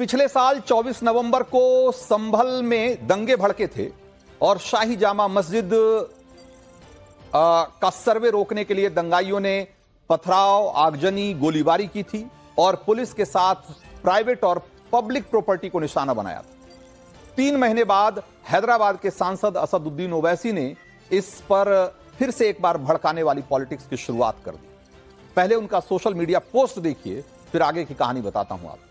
पिछले साल 24 नवंबर को संभल में दंगे भड़के थे और शाही जामा मस्जिद का सर्वे रोकने के लिए दंगाइयों ने पथराव, आगजनी, गोलीबारी की थी और पुलिस के साथ प्राइवेट और पब्लिक प्रॉपर्टी को निशाना बनाया था। 3 महीने बाद हैदराबाद के सांसद असदुद्दीन ओवैसी ने इस पर फिर से एक बार भड़काने वाली पॉलिटिक्स की शुरुआत कर दी। पहले उनका सोशल मीडिया पोस्ट देखिए, फिर आगे की कहानी बताता हूं आपको।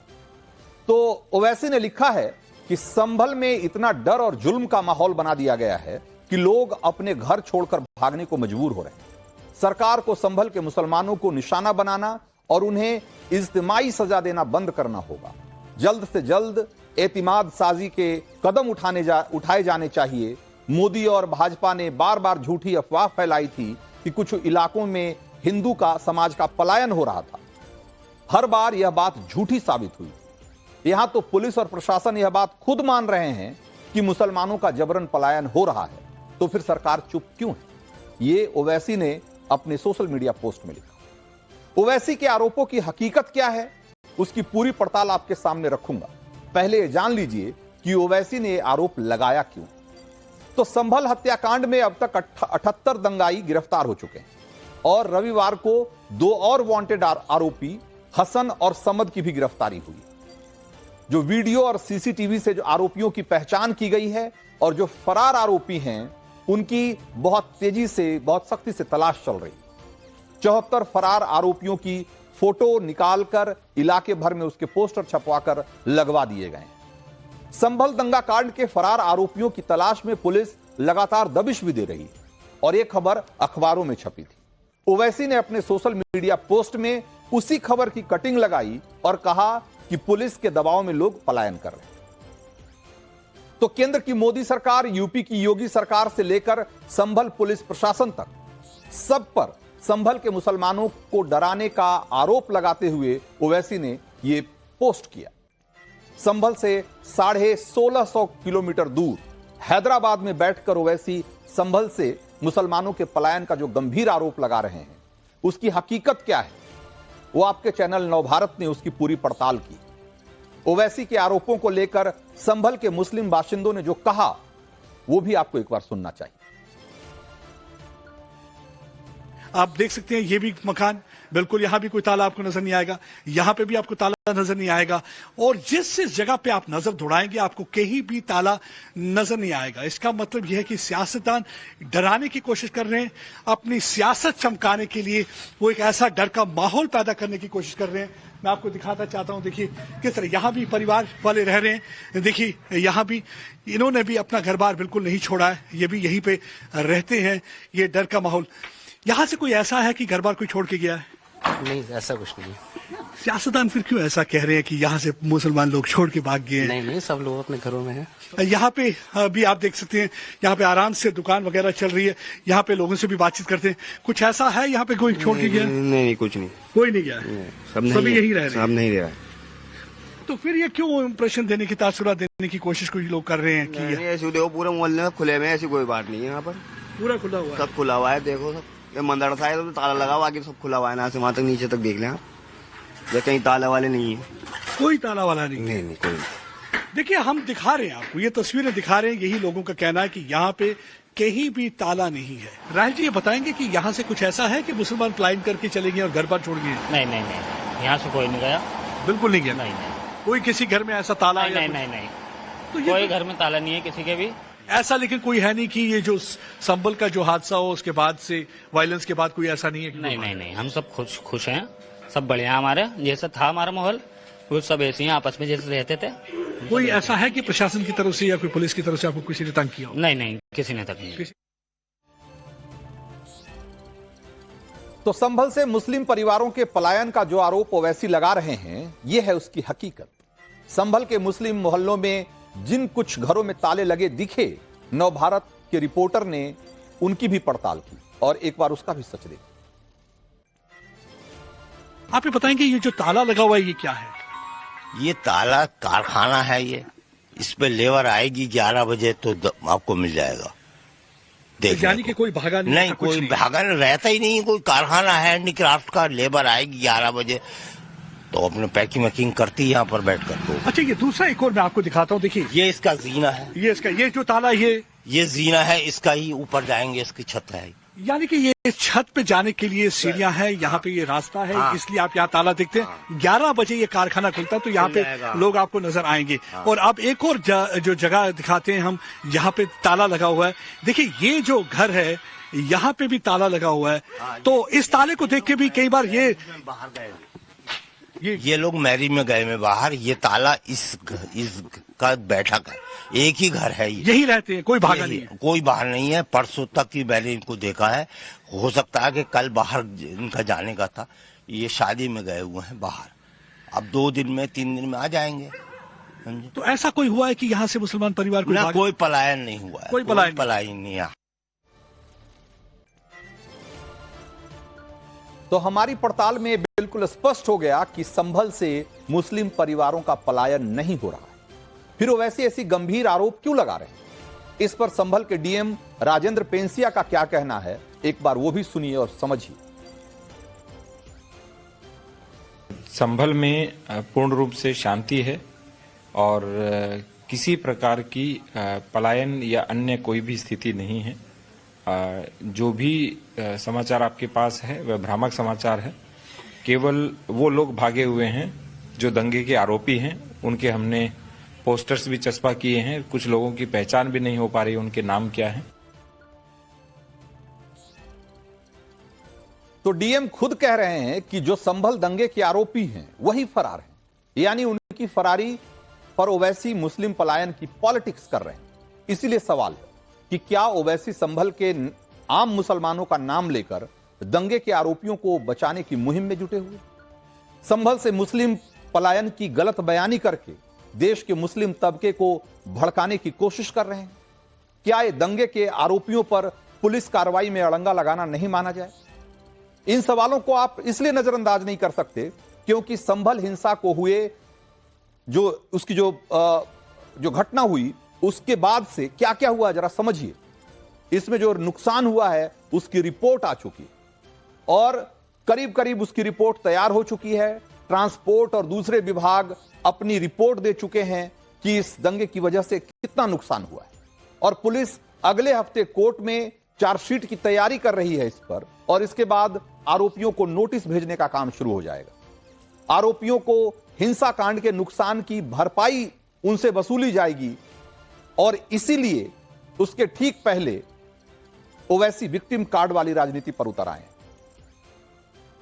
तो ओवैसी ने लिखा है कि संभल में इतना डर और जुल्म का माहौल बना दिया गया है कि लोग अपने घर छोड़कर भागने को मजबूर हो रहे हैं। सरकार को संभल के मुसलमानों को निशाना बनाना और उन्हें इज्तिमाई सजा देना बंद करना होगा। जल्द से जल्द एतिमाद साजी के कदम उठाए जाने चाहिए। मोदी और भाजपा ने बार बार झूठी अफवाह फैलाई थी कि कुछ इलाकों में हिंदू का समाज का पलायन हो रहा था। हर बार यह बात झूठी साबित हुई। यहां तो पुलिस और प्रशासन यह बात खुद मान रहे हैं कि मुसलमानों का जबरन पलायन हो रहा है, तो फिर सरकार चुप क्यों है? यह ओवैसी ने अपने सोशल मीडिया पोस्ट में लिखा। ओवैसी के आरोपों की हकीकत क्या है, उसकी पूरी पड़ताल आपके सामने रखूंगा। पहले जान लीजिए कि ओवैसी ने आरोप लगाया क्यों। तो संभल हत्याकांड में अब तक 78 दंगाई गिरफ्तार हो चुके हैं और रविवार को 2 और वांटेड आरोपी हसन और समद की भी गिरफ्तारी हुई। जो वीडियो और सीसीटीवी से जो आरोपियों की पहचान की गई है और जो फरार आरोपी हैं उनकी बहुत तेजी से, बहुत सख्ती से तलाश चल रही। 74 फरार आरोपियों की फोटो निकालकर इलाके भर में उसके पोस्टर छपवाकर लगवा दिए गए। संभल दंगा कांड के फरार आरोपियों की तलाश में पुलिस लगातार दबिश भी दे रही है और यह खबर अखबारों में छपी थी। ओवैसी ने अपने सोशल मीडिया पोस्ट में उसी खबर की कटिंग लगाई और कहा कि पुलिस के दबाव में लोग पलायन कर रहे हैं। तो केंद्र की मोदी सरकार, यूपी की योगी सरकार से लेकर संभल पुलिस प्रशासन तक सब पर संभल के मुसलमानों को डराने का आरोप लगाते हुए ओवैसी ने यह पोस्ट किया। संभल से 1650 किलोमीटर दूर हैदराबाद में बैठकर ओवैसी संभल से मुसलमानों के पलायन का जो गंभीर आरोप लगा रहे हैं, उसकी हकीकत क्या है, वो आपके चैनल नवभारत ने उसकी पूरी पड़ताल की। ओवैसी के आरोपों को लेकर संभल के मुस्लिम बाशिंदों ने जो कहा, वो भी आपको एक बार सुनना चाहिए। आप देख सकते हैं ये भी मकान, बिल्कुल यहां भी कोई ताला आपको नजर नहीं आएगा, यहां पे भी आपको ताला नजर नहीं आएगा और जिस जगह पे आप नजर दौड़ाएंगे आपको कहीं भी ताला नजर नहीं आएगा। इसका मतलब यह है कि सियासतदान डराने की कोशिश कर रहे हैं, अपनी सियासत चमकाने के लिए वो एक ऐसा डर का माहौल पैदा करने की कोशिश कर रहे हैं। मैं आपको दिखाता चाहता हूं, देखिए किस तरह यहां भी परिवार वाले रह रहे हैं। देखिए यहां भी इन्होंने भी अपना घर बार बिल्कुल नहीं छोड़ा है, ये भी यहीं पे रहते हैं। ये डर का माहौल, यहां से कोई ऐसा है कि घर बार कोई छोड़ के गया है? नहीं, ऐसा कुछ नहीं। सियासतदान फिर क्यों ऐसा कह रहे हैं कि यहाँ से मुसलमान लोग छोड़ के भाग गए हैं? नहीं, सब लोग अपने घरों में हैं। यहाँ पे भी आप देख सकते हैं, यहाँ पे आराम से दुकान वगैरह चल रही है, यहाँ पे लोगों से भी बातचीत करते हैं। कुछ ऐसा है यहाँ पे कोई छोड़ के गया? नहीं, कुछ नहीं, कोई नहीं गया, सभी यही रह रहे हैं। सब नहीं रह। तो फिर ये क्यों इंप्रेशन देने की, तासुरात देने की कोशिश कोई लोग कर रहे हैं कि ऐसे देखो पूरे मोहल्ले में खुले में, ऐसी कोई बात नहीं है। यहाँ पर पूरा खुला हुआ है, सब खुला हुआ है। देखो सब ये मंदिर था, तो ताला लगा हुआ, आगे सब खुला हुआ है, ना से वहां तक नीचे तक देख लें आप, ये कहीं ताला वाले नहीं है। कोई ताला वाला नहीं? नहीं, कोई नहीं। देखिए हम दिखा रहे हैं आपको, ये तस्वीरें दिखा रहे हैं, यही लोगों का कहना है कि यहाँ पे कहीं भी ताला नहीं है। राहुल जी ये बताएंगे कि यहाँ से कुछ ऐसा है कि मुसलमान पलायन करके चले गए और घर बार छोड़ गए? नहीं, यहाँ से कोई नहीं गया। बिल्कुल नहीं गया? नहीं। कोई किसी घर में ऐसा ताला? नहीं। तो कोई घर में ताला नहीं है किसी के भी ऐसा। लेकिन कोई है नहीं कि ये जो संभल का जो हादसा हो उसके बाद से, वायलेंस के बाद कोई ऐसा नहीं है? नहीं, हम सब खुश हैं, सब बढ़िया। हमारे जैसा था हमारा माहौल, वो सब ऐसे ही आपस में जैसे रहते थे। कोई ऐसा है कि प्रशासन की तरफ से या कोई पुलिस की तरफ से आपको किसी ने तंग किया हो? नहीं, किसी ने तंग नहीं। तो संभल से मुस्लिम परिवारों के पलायन का जो आरोप ओवैसी लगा रहे हैं, यह है उसकी हकीकत। संभल के मुस्लिम मोहल्लों में जिन कुछ घरों में ताले लगे दिखे, नवभारत के रिपोर्टर ने उनकी भी पड़ताल की और एक बार उसका भी सच देखा। आप ये बताएंगे ये जो ताला लगा हुआ है ये क्या है? ये ताला कारखाना है, ये इस पे लेबर आएगी 11 बजे तो आपको मिल जाएगा। यानी कि कोई भागा नहीं? कोई भागा नहीं, रहता ही नहीं। कोई कारखाना है हैंडीक्राफ्ट का, लेबर आएगी 11 बजे तो अपने पैकिंग वैकिंग करती है यहाँ पर बैठ कर। तो अच्छा, ये दूसरा एक और मैं आपको दिखाता हूँ, देखिए ये इसका जीना है, ये जो ताला ये जीना है इसका, ही ऊपर जाएंगे, इसकी छत है। यानी कि ये छत पे जाने के लिए सीढ़ियां हैं, यहाँ पे ये रास्ता है। हाँ। इसलिए आप यहाँ ताला देखते हैं। 11 बजे ये कारखाना खुलता है तो यहाँ पे लोग आपको नजर आएंगे। और अब एक और जो जगह दिखाते हैं हम, यहाँ पे ताला लगा हुआ है। देखिए ये जो घर है यहाँ पे भी ताला लगा हुआ है। तो इस ताले को देख के भी कई बार ये बाहर गए, ये लोग मैरी में गए में बाहर, ये ताला इसका बैठक है, एक ही घर है ये, यही रहते हैं, कोई भागा नहीं है। कोई बाहर नहीं है। परसों तक ही मैंने इनको देखा है, हो सकता है कि कल बाहर इनका जाने का था। ये शादी में गए हुए हैं बाहर, अब 2 दिन में 3 दिन में आ जाएंगे। तो ऐसा कोई हुआ है कि यहाँ से मुसलमान परिवार को ना, कोई पलायन नहीं हुआ है, कोई पलायन नहीं है। तो हमारी पड़ताल में बिल्कुल स्पष्ट हो गया कि संभल से मुस्लिम परिवारों का पलायन नहीं हो रहा है। फिर ओवैसी ऐसी गंभीर आरोप क्यों लगा रहे हैं? इस पर संभल के डीएम राजेंद्र पेंसिया का क्या कहना है, एक बार वो भी सुनिए और समझिए। संभल में पूर्ण रूप से शांति है और किसी प्रकार की पलायन या अन्य कोई भी स्थिति नहीं है। जो भी समाचार आपके पास है वह भ्रामक समाचार है। केवल वो लोग भागे हुए हैं जो दंगे के आरोपी हैं, उनके हमने पोस्टर्स भी चस्पा किए हैं। कुछ लोगों की पहचान भी नहीं हो पा रही, उनके नाम क्या है। तो डीएम खुद कह रहे हैं कि जो संभल दंगे के आरोपी हैं वही फरार हैं, यानी उनकी फरारी पर ओवैसी मुस्लिम पलायन की पॉलिटिक्स कर रहे हैं। इसीलिए सवाल है कि क्या ओवैसी संभल के आम मुसलमानों का नाम लेकर दंगे के आरोपियों को बचाने की मुहिम में जुटे हुए, संभल से मुस्लिम पलायन की गलत बयानी करके देश के मुस्लिम तबके को भड़काने की कोशिश कर रहे हैं। क्या ये दंगे के आरोपियों पर पुलिस कार्रवाई में अड़ंगा लगाना नहीं माना जाए? इन सवालों को आप इसलिए नजरअंदाज नहीं कर सकते क्योंकि संभल हिंसा को हुए जो घटना हुई उसके बाद से क्या क्या हुआ जरा समझिए। इसमें जो नुकसान हुआ है उसकी रिपोर्ट आ चुकी है और करीब करीब उसकी रिपोर्ट तैयार हो चुकी है। ट्रांसपोर्ट और दूसरे विभाग अपनी रिपोर्ट दे चुके हैं कि इस दंगे की वजह से कितना नुकसान हुआ है और पुलिस अगले हफ्ते कोर्ट में चार्जशीट की तैयारी कर रही है इस पर, और इसके बाद आरोपियों को नोटिस भेजने का काम शुरू हो जाएगा। आरोपियों को हिंसा कांड के नुकसान की भरपाई उनसे वसूली जाएगी और इसीलिए उसके ठीक पहले ओवैसी विक्टिम कार्ड वाली राजनीति पर उतर आए।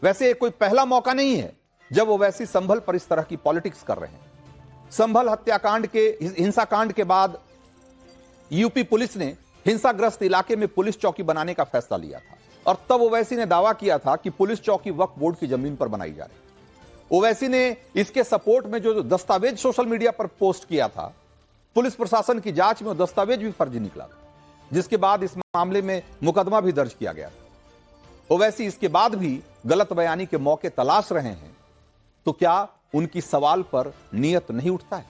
वैसे कोई पहला मौका नहीं है जब ओवैसी संभल पर इस तरह की पॉलिटिक्स कर रहे हैं। संभल हत्याकांड के हिंसाकांड के बाद यूपी पुलिस ने हिंसाग्रस्त इलाके में पुलिस चौकी बनाने का फैसला लिया था और तब ओवैसी ने दावा किया था कि पुलिस चौकी वक्फ बोर्ड की जमीन पर बनाई जा रही। ओवैसी ने इसके सपोर्ट में जो दस्तावेज सोशल मीडिया पर पोस्ट किया था, पुलिस प्रशासन की जांच में दस्तावेज भी फर्जी निकला था, जिसके बाद इस मामले में मुकदमा भी दर्ज किया गया था। ओवैसी इसके बाद भी गलत बयानी के मौके तलाश रहे हैं, तो क्या उनकी सवाल पर नियत नहीं उठता है?